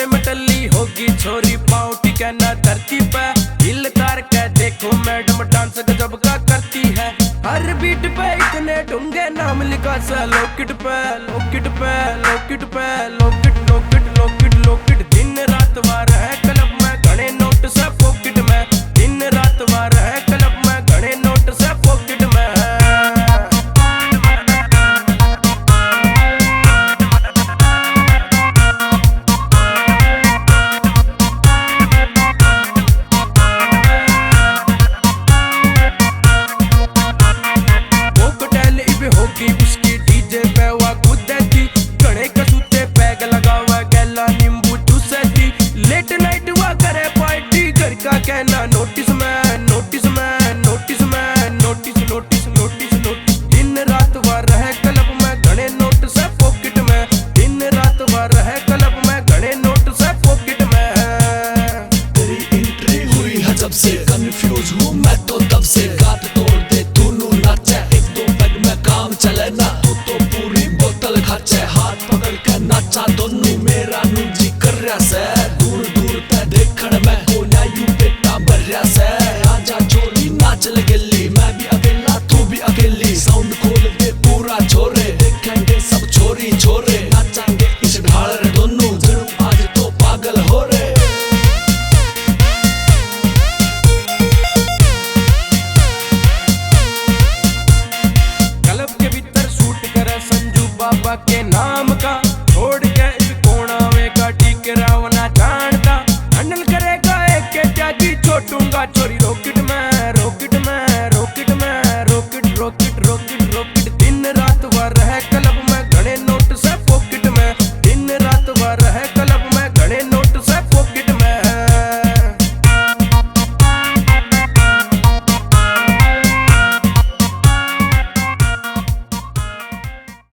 में टल्ली होगी छोरी, पाँव टिके ना धरती पे। हिल तार के देखो मैडम डांस गजब का करती है। हर बीट पे इतने ढूंगे नाम लिखा सा लॉकेट पे, लॉकेट पे, लॉकेट पे, लॉकेट लॉकेट लॉकेट लॉकेट। दिन रात वार है क्लब में घने नोट से पॉकेट में, दिन रात वार है क्लब में घने नोट से पॉकेट में। होगी उसकी डीजे पे वा कूदेती, घने कसूते पैग लगावा गैला नींबू चूसेती। लेट नाइट वा करे पार्टी, घर का कहना नोटिस में, नोटिस में, नोटिस में, नोटिस नोटिस नोटिस नोटिस। दिन रात वा रहे क्लब में घने नोट से पॉकेट में, दिन रात वा रहे क्लब में घने नोट से पॉकेट में। तेरी एंट्री हुई है जब से कंफ्यूज हूँ मैं तो तब से। गात तोड़ दे तू नू नाचे, एक दो पैग में काम चले ना, तू तो पूरी बोतल खाचे। हाथ पकड़ के नाचा दोनों मेरा नू जी कर रहा से। दूर दूर ते देखण में कोना यू बेटा भर्या से। आजा छोरी नाच ले गिल्ली, मैं भी अकेला तू भी अकेली। साउंड खोल दे पूरा छोरे, देखेंगे सब छोरी छोरे। नाचेंगे इस ढाल रे दोनों, जरूर आज तो पागल हो रे। बाबा के नाम का छोड़ के इस कोनावे का टीके रावना जानता। हैंडल करेगा एक के त्यागी छोटूंगा चोरी।